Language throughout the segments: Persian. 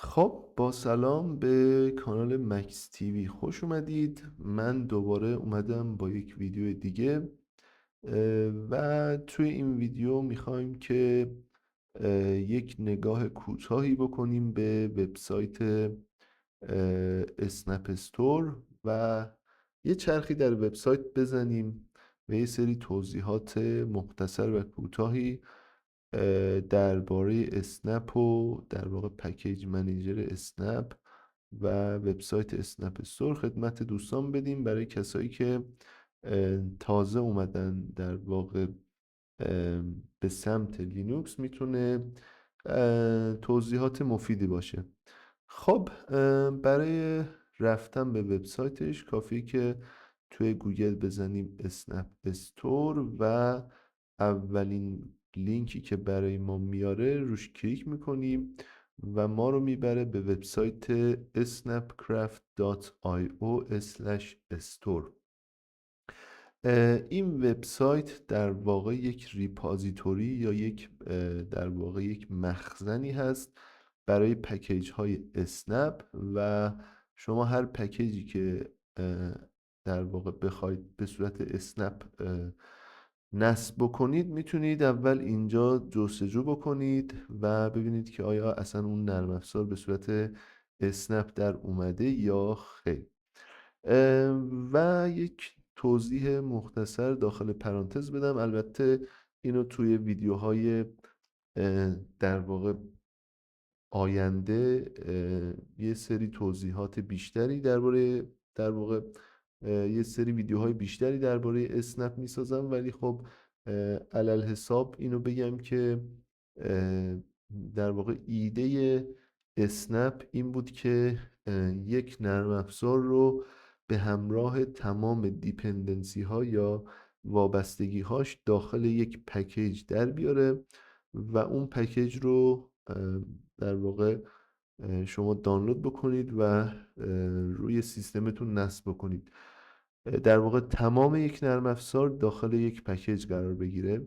خب با سلام به کانال مکس تیوی خوش اومدید. من دوباره اومدم با یک ویدیو دیگه و توی این ویدیو میخوایم که یک نگاه کوتاهی بکنیم به وبسایت اسنپ استور و یه چرخی در وبسایت بزنیم و یه سری توضیحات مختصر و کوتاهی درباره اسنپ و در واقع پکیج منیجر اسنپ و وبسایت اسنپ استور خدمت دوستان بدیم برای کسایی که تازه اومدن در واقع به سمت لینوکس میتونه توضیحات مفیدی باشه. خب برای رفتن به وبسایتش کافیه که توی گوگل بزنیم اسنپ استور و اولین لینکی که برای ما میاره روش کلیک میکنیم و ما رو میبره به وبسایت snapcraft.io/store. این وبسایت در واقع یک ریپازیتوری یا در واقع یک مخزنی هست برای پکیج های اسنپ و شما هر پکیجی که در واقع بخواید به صورت اسنپ نصب بکنید میتونید اول اینجا جستجو بکنید و ببینید که آیا اصلا اون نرم افزار به صورت اسنپ در اومده یا خیر. و یک توضیح مختصر داخل پرانتز بدم، البته اینو توی ویدیوهای در واقع آینده یه سری توضیحات بیشتری درباره در واقع یه سری ویدیوهای بیشتری درباره اسنپ میسازم، ولی خب علل حساب اینو بگم که در واقع ایده اسنپ این بود که یک نرم افزار رو به همراه تمام دیپندنسی ها یا وابستگی هاش داخل یک پکیج در بیاره و اون پکیج رو در واقع شما دانلود بکنید و روی سیستمتون نصب بکنید. در واقع تمام یک نرم افزار داخل یک پکیج قرار بگیره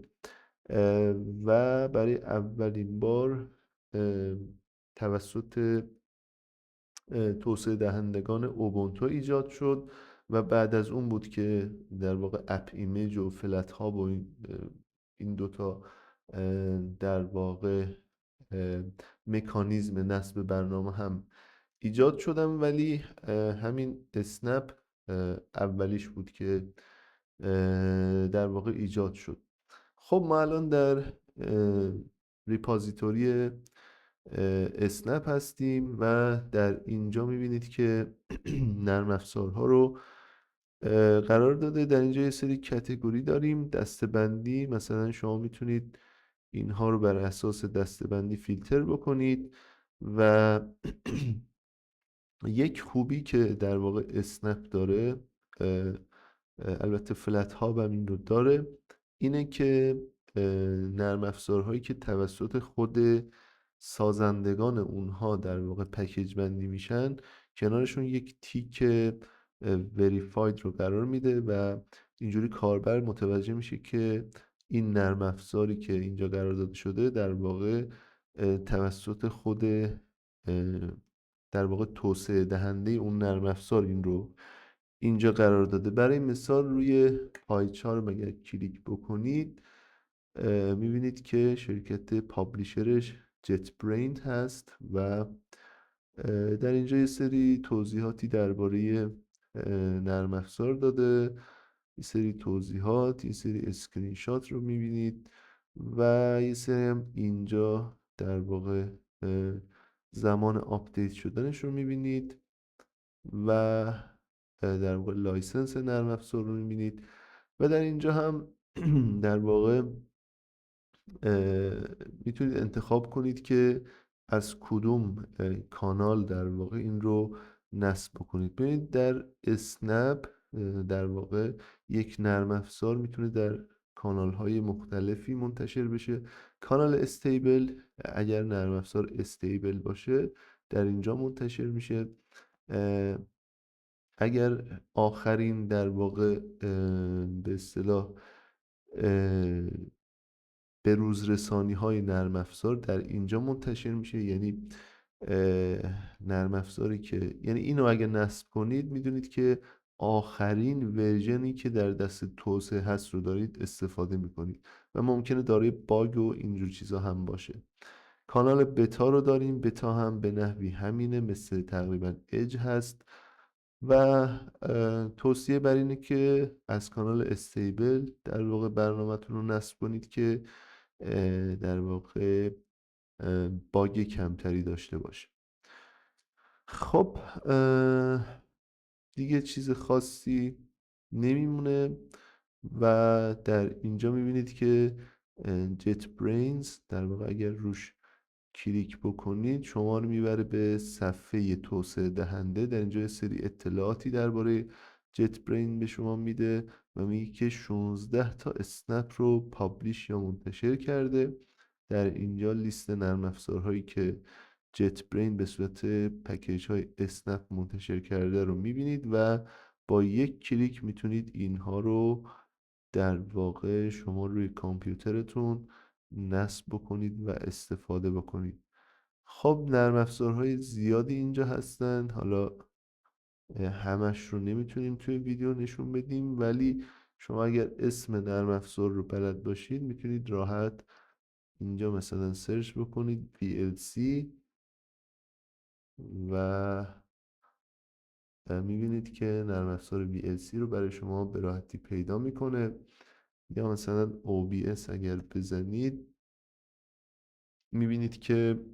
و برای اولین بار توسط توسعه دهندگان اوبونتو ایجاد شد و بعد از اون بود که در واقع اپ ایمیج و فلت هاب و این دوتا در واقع مکانیزم نصب برنامه هم ایجاد شدن، ولی همین اسنپ اولیش بود که در واقع ایجاد شد. خب ما الان در ریپازیتوری اسنپ هستیم و در اینجا میبینید که نرم افزارها رو قرار داده. در اینجا یه سری کتگوری داریم، دسته‌بندی، مثلا شما میتونید اینها رو بر اساس دسته‌بندی فیلتر بکنید و یک خوبی که در واقع اسنپ داره، البته فلت هاب هم این رو داره، اینه که نرم افزارهایی که توسط خود سازندگان اونها در واقع پکیج بندی میشن کنارشون یک تیک وریفاید رو قرار میده و اینجوری کاربر متوجه میشه که این نرم افزاری که اینجا قرار داده شده در واقع توسط خود در واقع توسعه دهنده اون نرم افزار این رو اینجا قرار داده. برای مثال روی پایچارم اگر کلیک بکنید میبینید که شرکت پابلیشرش جت برین هست و در اینجا یه سری توضیحاتی درباره نرم افزار داده، یه سری توضیحات، یه سری اسکرین شات رو میبینید و یه سری هم اینجا در واقع زمان آپدیت شدنش رو میبینید و در واقع لایسنس نرم افزار رو میبینید و در اینجا هم در واقع میتونید انتخاب کنید که از کدوم کانال در واقع این رو نصب بکنید. ببینید در اسنپ در واقع یک نرم افزار میتونه در کانال های مختلفی منتشر بشه. کانال استیبل، اگر نرم افزار استیبل باشه در اینجا منتشر میشه. اگر آخرین در واقع به اصطلاح به روز رسانی های نرم افزار در اینجا منتشر میشه، یعنی نرم افزاری که یعنی اینو اگه نصب کنید میدونید که آخرین ورژنی که در دست توسعه هست رو دارید استفاده میکنید و ممکنه دارای باگ و اینجور چیزا هم باشه. کانال بتا رو داریم. بتا هم به نحوی همینه، مثل تقریبا اج هست و توصیه بر اینه که از کانال استیبل در واقع برنامه‌تون رو نصب کنید که در واقع باگ کمتری داشته باشه. خب دیگه چیز خاصی نمیمونه و در اینجا میبینید که جت برینز در واقع اگر روش کلیک بکنید شما رو میبره به صفحه توسعه دهنده. در اینجا یه سری اطلاعاتی درباره جت برین به شما میده و میگه که 16 تا اسنپ رو پابلیش یا منتشر کرده. در اینجا لیست نرم افزارهایی که جت برین به صورت پکیج های اسنپ منتشر کرده رو میبینید و با یک کلیک میتونید اینها رو در واقع شما روی کامپیوترتون نصب بکنید و استفاده بکنید. خب نرم افزارهای زیادی اینجا هستن، حالا همش رو نمیتونیم توی ویدیو نشون بدیم، ولی شما اگر اسم نرم افزار رو بلد باشید میتونید راحت اینجا مثلا سرچ بکنید VLC و میبینید که نرم افزار VLC رو برای شما به راحتی پیدا میکنه. یا مثلا OBS اگر بزنید میبینید که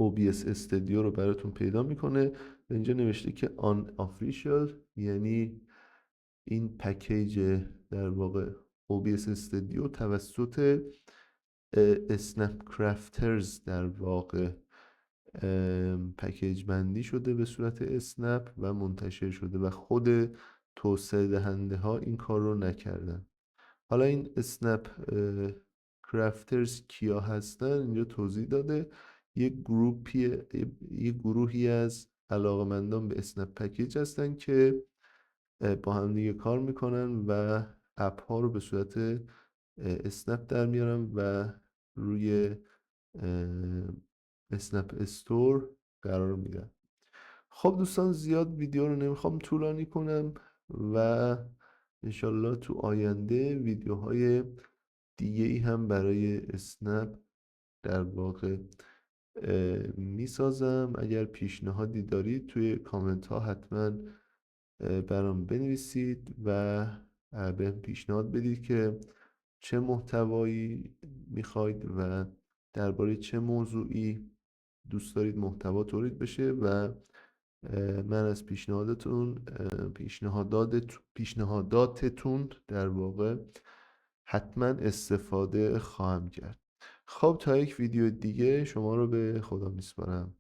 OBS استودیو رو براتون پیدا میکنه. اینجا نوشته که آن official، یعنی این پکیج در واقع OBS استودیو توسط اسنپ کرافترز در واقع پکیج بندی شده به صورت اسنپ و منتشر شده و خود توسعه دهنده ها این کار رو نکردن. حالا این اسنپ کرافترز کیا هستن اینجا توضیح داده. یک گروهی از علاقمندان به اسنپ پکیج هستن که با هم دیگه کار میکنن و اپ ها رو به صورت اسنپ در میارن و روی اسنپ استور قرار میدن. خب دوستان زیاد ویدیو رو نمیخوام طولانی کنم و انشالله تو آینده ویدیوهای دیگه ای هم برای اسنپ در واقع میسازم. اگر پیشنهادی دارید توی کامنت ها حتما برام بنویسید و به پیشنهاد بدید که چه محتوایی میخواید و درباره چه موضوعی دوست دارید محتوا تولید بشه و من از پیشنهاداتتون در واقع حتما استفاده خواهم کرد. خب تا یک ویدیو دیگه شما رو به خدا میسپارم.